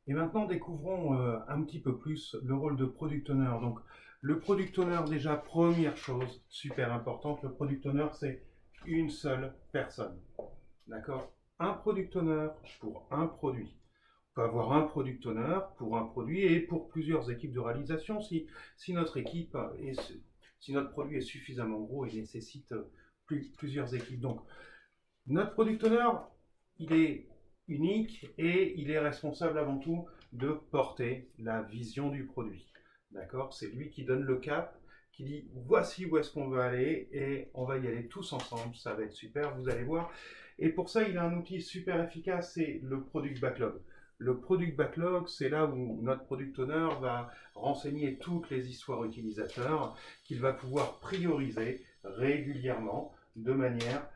Et maintenant, découvrons un petit peu plus le rôle de product owner. Donc, le product owner, déjà, première chose super importante, le product owner, c'est une seule personne. D'accord? Un product owner pour un produit. On peut avoir un product owner pour un produit et pour plusieurs équipes de réalisation si notre équipe si notre produit est suffisamment gros et nécessite plusieurs équipes. Donc, notre product owner, il est unique et il est responsable avant tout de porter la vision du produit. D'accord? C'est lui qui donne le cap, qui dit voici où est-ce qu'on veut aller et on va y aller tous ensemble. Ça va être super, vous allez voir. Et pour ça, il a un outil super efficace, c'est le Product Backlog. Le Product Backlog, c'est là où notre Product Owner va renseigner toutes les histoires utilisateurs qu'il va pouvoir prioriser régulièrement de manière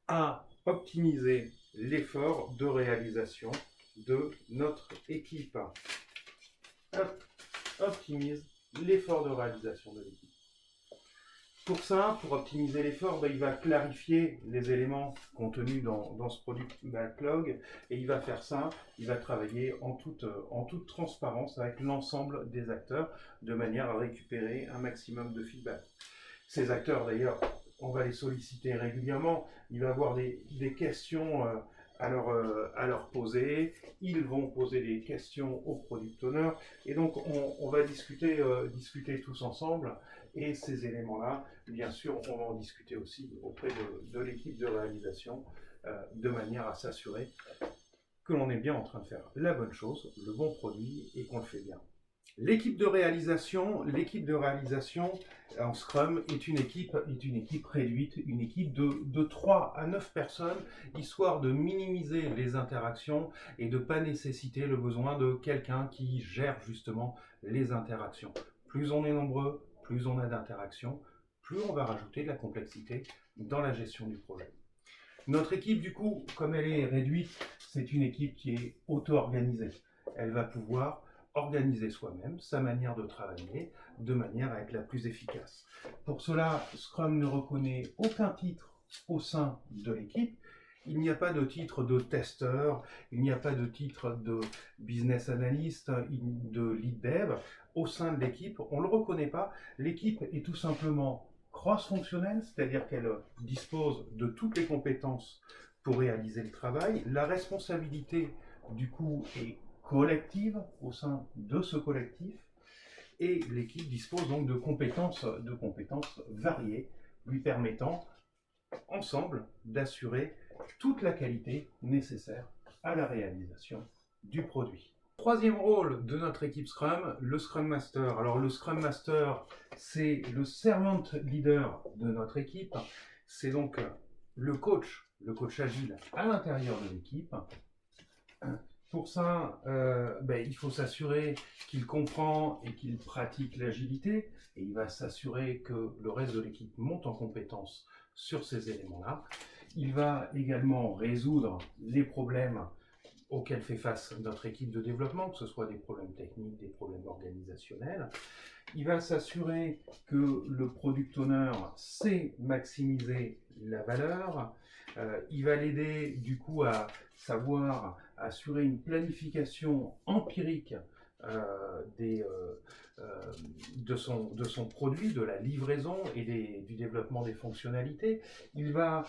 à optimiser l'effort de réalisation de notre équipe. Hop, optimise l'effort de réalisation de l'équipe. Pour ça, pour optimiser l'effort, il va clarifier les éléments contenus dans ce product backlog et il va faire ça, il va travailler en toute transparence avec l'ensemble des acteurs de manière à récupérer un maximum de feedback. Ces acteurs, d'ailleurs, on va les solliciter régulièrement. Il va avoir des questions à leur poser. Ils vont poser des questions au product owner. Et donc, on va discuter tous ensemble. Et ces éléments-là, bien sûr, on va en discuter aussi auprès de l'équipe de réalisation de manière à s'assurer que l'on est bien en train de faire la bonne chose, le bon produit et qu'on le fait bien. L'équipe de réalisation en Scrum est une équipe réduite, une équipe de 3 à 9 personnes, histoire de minimiser les interactions et de ne pas nécessiter le besoin de quelqu'un qui gère justement les interactions. Plus on est nombreux, plus on a d'interactions, plus on va rajouter de la complexité dans la gestion du projet. Notre équipe, du coup, comme elle est réduite, c'est une équipe qui est auto-organisée. Elle va pouvoir organiser soi-même sa manière de travailler de manière à être la plus efficace. Pour cela, Scrum ne reconnaît aucun titre au sein de l'équipe. Il n'y a pas de titre de testeur, il n'y a pas de titre de business analyst, de lead dev au sein de l'équipe. On ne le reconnaît pas. L'équipe est tout simplement cross-fonctionnelle, c'est-à-dire qu'elle dispose de toutes les compétences pour réaliser le travail. La responsabilité, du coup, est collective au sein de ce collectif et l'équipe dispose donc de compétences variées lui permettant ensemble d'assurer toute la qualité nécessaire à la réalisation du produit. Troisième rôle de notre équipe Scrum, le Scrum Master. Alors le Scrum Master, c'est le servant leader de notre équipe. C'est donc le coach agile à l'intérieur de l'équipe. Pour ça, il faut s'assurer qu'il comprend et qu'il pratique l'agilité et il va s'assurer que le reste de l'équipe monte en compétence sur ces éléments-là. Il va également résoudre les problèmes auxquels fait face notre équipe de développement, que ce soit des problèmes techniques, des problèmes organisationnels. Il va s'assurer que le product owner sait maximiser la valeur. Il va l'aider du coup à savoir assurer une planification empirique de son produit, de la livraison et du développement des fonctionnalités. Il va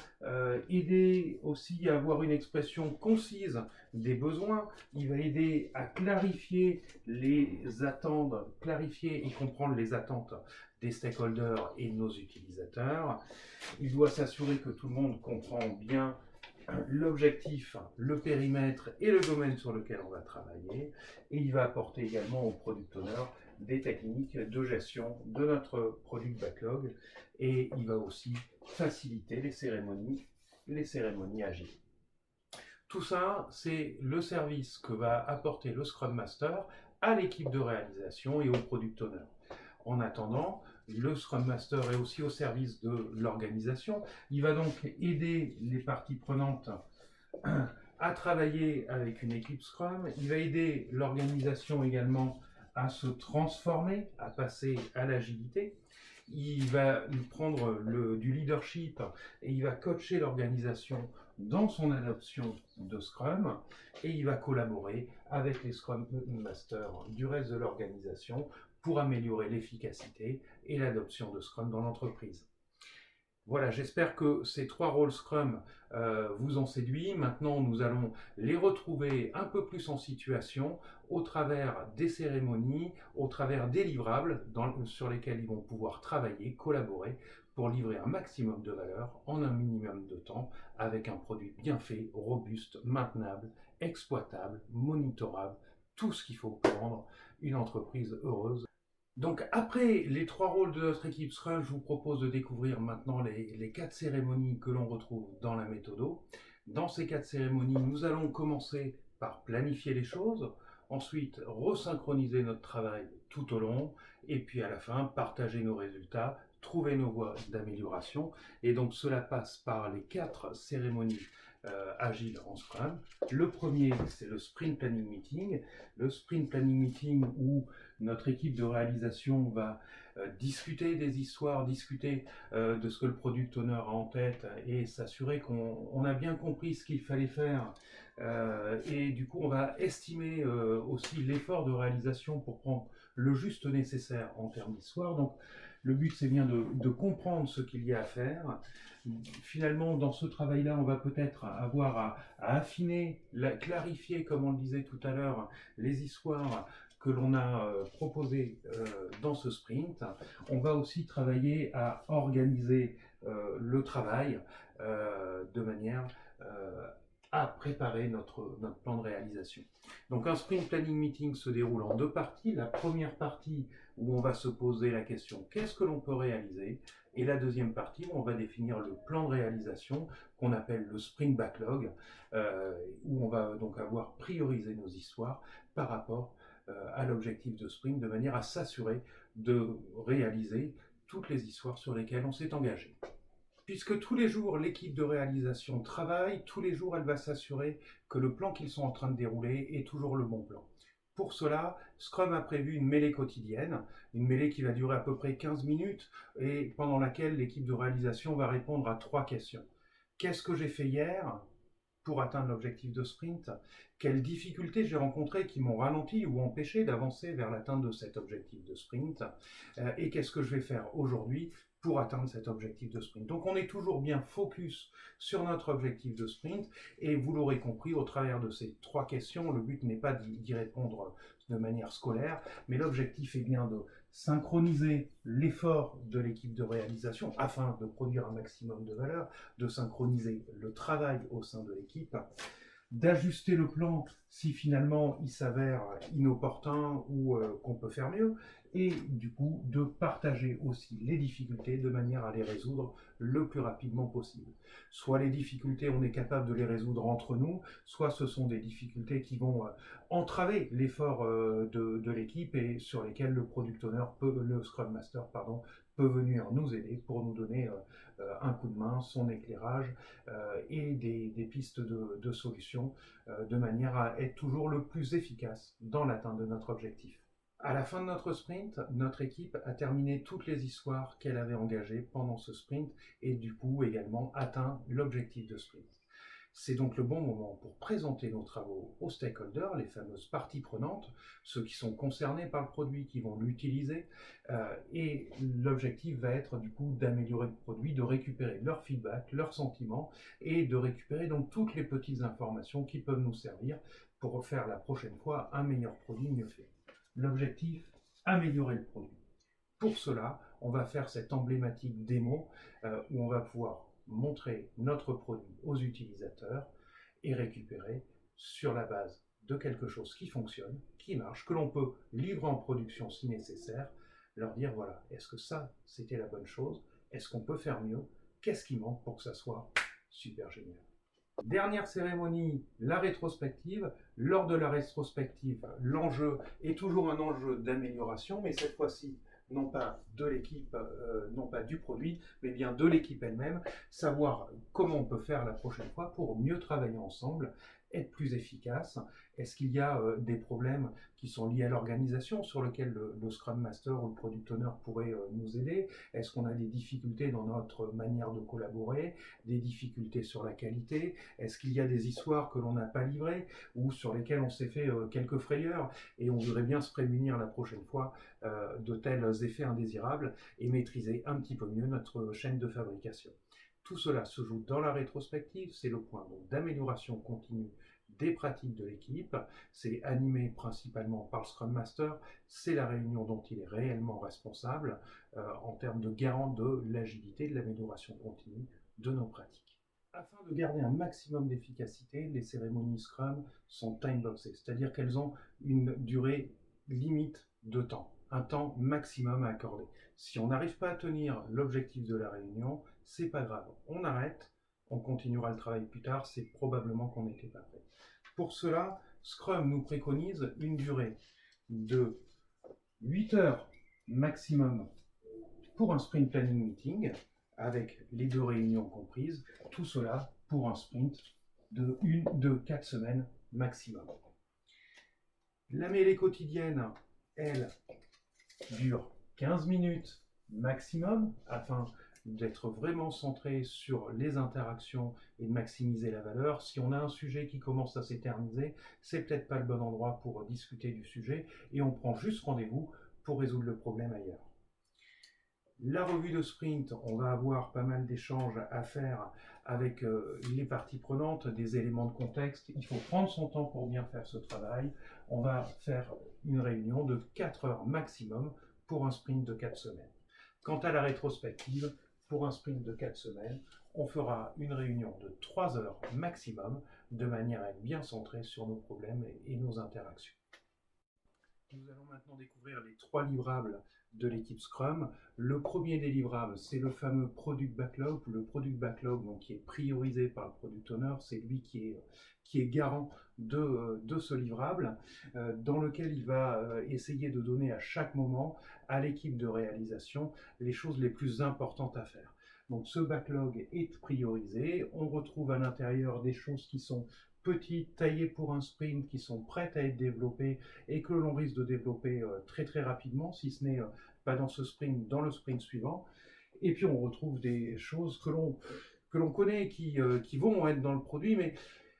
aider aussi à avoir une expression concise des besoins. Il va aider à clarifier les attentes, clarifier et comprendre les attentes des stakeholders et de nos utilisateurs. Il doit s'assurer que tout le monde comprend bien l'objectif, le périmètre et le domaine sur lequel on va travailler. Et il va apporter également au product owner des techniques de gestion de notre product backlog et il va aussi faciliter les cérémonies agiles. Tout ça, c'est le service que va apporter le Scrum Master à l'équipe de réalisation et au product owner. En attendant, le Scrum Master est aussi au service de l'organisation. Il va donc aider les parties prenantes à travailler avec une équipe Scrum. Il va aider l'organisation également à se transformer, à passer à l'agilité. Il va prendre du leadership et il va coacher l'organisation dans son adoption de Scrum et il va collaborer avec les Scrum Masters du reste de l'organisation pour améliorer l'efficacité et l'adoption de Scrum dans l'entreprise. Voilà, j'espère que ces 3 rôles Scrum vous ont séduit. Maintenant, nous allons les retrouver un peu plus en situation au travers des cérémonies, au travers des livrables sur lesquels ils vont pouvoir travailler, collaborer pour livrer un maximum de valeur en un minimum de temps avec un produit bien fait, robuste, maintenable, exploitable, monitorable, tout ce qu'il faut pour rendre une entreprise heureuse. Donc après les 3 rôles de notre équipe Scrum, je vous propose de découvrir maintenant les 4 cérémonies que l'on retrouve dans la méthodo. Dans ces 4 cérémonies, nous allons commencer par planifier les choses, ensuite resynchroniser notre travail tout au long, et puis à la fin, partager nos résultats, trouver nos voies d'amélioration. Et donc cela passe par les 4 cérémonies agiles en Scrum. Le premier, c'est le Sprint Planning Meeting. Le Sprint Planning Meeting où notre équipe de réalisation va discuter des histoires, discuter de ce que le Product Owner a en tête et s'assurer qu'on a bien compris ce qu'il fallait faire. Et du coup, on va estimer aussi l'effort de réalisation pour prendre le juste nécessaire en termes d'histoire. Donc, le but, c'est bien de comprendre ce qu'il y a à faire. Finalement, dans ce travail-là, on va peut-être avoir à affiner, clarifier, comme on le disait tout à l'heure, les histoires que l'on a proposées dans ce sprint. On va aussi travailler à organiser le travail de manière à préparer notre plan de réalisation. Donc un sprint planning meeting se déroule en 2 parties. La première partie où on va se poser la question qu'est-ce que l'on peut réaliser, et la deuxième partie où on va définir le plan de réalisation qu'on appelle le sprint backlog, où on va donc avoir priorisé nos histoires par rapport à l'objectif de sprint de manière à s'assurer de réaliser toutes les histoires sur lesquelles on s'est engagé. Puisque tous les jours, l'équipe de réalisation travaille, tous les jours, elle va s'assurer que le plan qu'ils sont en train de dérouler est toujours le bon plan. Pour cela, Scrum a prévu une mêlée quotidienne, une mêlée qui va durer à peu près 15 minutes et pendant laquelle l'équipe de réalisation va répondre à 3 questions. Qu'est-ce que j'ai fait hier pour atteindre l'objectif de sprint? Quelles difficultés j'ai rencontrées qui m'ont ralenti ou empêché d'avancer vers l'atteinte de cet objectif de sprint? Et qu'est-ce que je vais faire aujourd'hui pour atteindre cet objectif de sprint? Donc on est toujours bien focus sur notre objectif de sprint et vous l'aurez compris au travers de ces 3 questions, le but n'est pas d'y répondre de manière scolaire, mais l'objectif est bien de synchroniser l'effort de l'équipe de réalisation afin de produire un maximum de valeur, de synchroniser le travail au sein de l'équipe, d'ajuster le plan si finalement il s'avère inopportun ou qu'on peut faire mieux, et du coup de partager aussi les difficultés de manière à les résoudre le plus rapidement possible. Soit les difficultés, on est capable de les résoudre entre nous, soit ce sont des difficultés qui vont entraver l'effort de l'équipe et sur lesquelles le Product Owner, le Scrum Master, peut venir nous aider pour nous donner un coup de main, son éclairage et des pistes de solutions de manière à être toujours le plus efficace dans l'atteinte de notre objectif. À la fin de notre sprint, notre équipe a terminé toutes les histoires qu'elle avait engagées pendant ce sprint et du coup également atteint l'objectif de sprint. C'est donc le bon moment pour présenter nos travaux aux stakeholders, les fameuses parties prenantes, ceux qui sont concernés par le produit, qui vont l'utiliser, et l'objectif va être du coup d'améliorer le produit, de récupérer leur feedback, leurs sentiments, et de récupérer donc toutes les petites informations qui peuvent nous servir pour faire la prochaine fois un meilleur produit mieux fait. L'objectif, améliorer le produit. Pour cela, on va faire cette emblématique démo où on va pouvoir montrer notre produit aux utilisateurs et récupérer sur la base de quelque chose qui fonctionne, qui marche, que l'on peut livrer en production si nécessaire, leur dire voilà, est-ce que ça c'était la bonne chose? Est-ce qu'on peut faire mieux? Qu'est-ce qui manque pour que ça soit super génial? Dernière cérémonie, la rétrospective. Lors de la rétrospective, l'enjeu est toujours un enjeu d'amélioration, mais cette fois-ci, non pas de l'équipe, non pas du produit, mais bien de l'équipe elle-même, savoir comment on peut faire la prochaine fois pour mieux travailler ensemble être plus efficace? Est-ce qu'il y a des problèmes qui sont liés à l'organisation sur lesquels le Scrum Master ou le Product Owner pourrait nous aider? Est-ce qu'on a des difficultés dans notre manière de collaborer, des difficultés sur la qualité? Est-ce qu'il y a des histoires que l'on n'a pas livrées ou sur lesquelles on s'est fait quelques frayeurs et on voudrait bien se prémunir la prochaine fois de tels effets indésirables et maîtriser un petit peu mieux notre chaîne de fabrication? Tout cela se joue dans la rétrospective, c'est le point d'amélioration continue des pratiques de l'équipe, c'est animé principalement par le Scrum Master, c'est la réunion dont il est réellement responsable en termes de garant de l'agilité, de l'amélioration continue de nos pratiques. Afin de garder un maximum d'efficacité, les cérémonies Scrum sont time-boxées, c'est-à-dire qu'elles ont une durée limite de temps, un temps maximum à accorder. Si on n'arrive pas à tenir l'objectif de la réunion, c'est pas grave, on arrête, on continuera le travail plus tard, c'est probablement qu'on n'était pas prêt. Pour cela, Scrum nous préconise une durée de 8 heures maximum pour un sprint planning meeting, avec les 2 réunions comprises, tout cela pour un sprint de 4 semaines maximum. La mêlée quotidienne, elle, dure 15 minutes maximum, afin d'être vraiment centré sur les interactions et de maximiser la valeur. Si on a un sujet qui commence à s'éterniser, c'est peut-être pas le bon endroit pour discuter du sujet, et on prend juste rendez-vous pour résoudre le problème ailleurs. La revue de sprint, on va avoir pas mal d'échanges à faire avec les parties prenantes, des éléments de contexte. Il faut prendre son temps pour bien faire ce travail. On va faire une réunion de 4 heures maximum pour un sprint de 4 semaines. Quant à la rétrospective, pour un sprint de 4 semaines, on fera une réunion de 3 heures maximum, de manière à être bien centré sur nos problèmes et nos interactions. Nous allons maintenant découvrir les 3 livrables de l'équipe Scrum. Le premier des livrables, c'est le fameux Product Backlog. Le Product Backlog, donc, qui est priorisé par le Product Owner, c'est lui qui est garant de ce livrable, dans lequel il va essayer de donner à chaque moment à l'équipe de réalisation les choses les plus importantes à faire. Donc ce backlog est priorisé. On retrouve à l'intérieur des choses qui sont petites, taillées pour un sprint, qui sont prêtes à être développées et que l'on risque de développer très très rapidement, si ce n'est pas dans ce sprint, dans le sprint suivant. Et puis on retrouve des choses que l'on connaît et qui vont être dans le produit, mais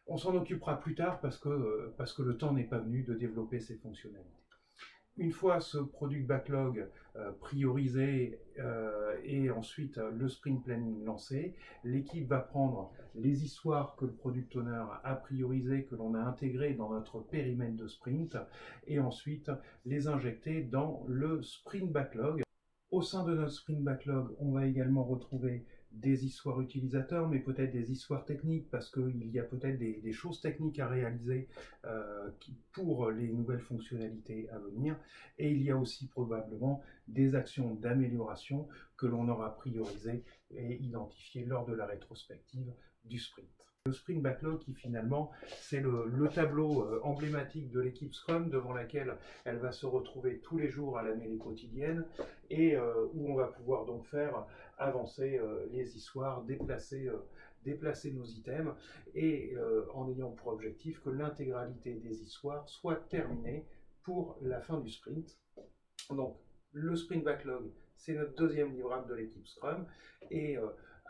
on s'en occupera plus tard parce que le temps n'est pas venu de développer ces fonctionnalités. Une fois ce product backlog priorisé et ensuite le sprint planning lancé, l'équipe va prendre les histoires que le product owner a priorisées, que l'on a intégrées dans notre périmètre de sprint, et ensuite les injecter dans le sprint backlog. Au sein de notre sprint backlog, on va également retrouver des histoires utilisateurs, mais peut-être des histoires techniques, parce qu'il y a peut-être des choses techniques à réaliser pour les nouvelles fonctionnalités à venir. Et il y a aussi probablement des actions d'amélioration que l'on aura priorisées et identifiées lors de la rétrospective du sprint. Le Sprint Backlog qui finalement c'est le tableau emblématique de l'équipe Scrum devant laquelle elle va se retrouver tous les jours à la mêlée quotidienne et où on va pouvoir donc faire avancer les histoires, déplacer nos items et en ayant pour objectif que l'intégralité des histoires soit terminée pour la fin du sprint. Donc le Sprint Backlog, c'est notre deuxième livrable de l'équipe Scrum et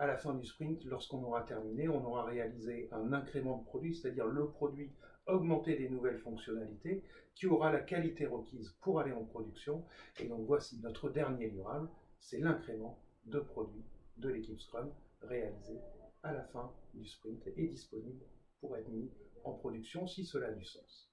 à la fin du sprint, lorsqu'on aura terminé, on aura réalisé un incrément de produit, c'est-à-dire le produit augmenté des nouvelles fonctionnalités qui aura la qualité requise pour aller en production. Et donc voici notre dernier livrable, c'est l'incrément de produit de l'équipe Scrum réalisé à la fin du sprint et disponible pour être mis en production si cela a du sens.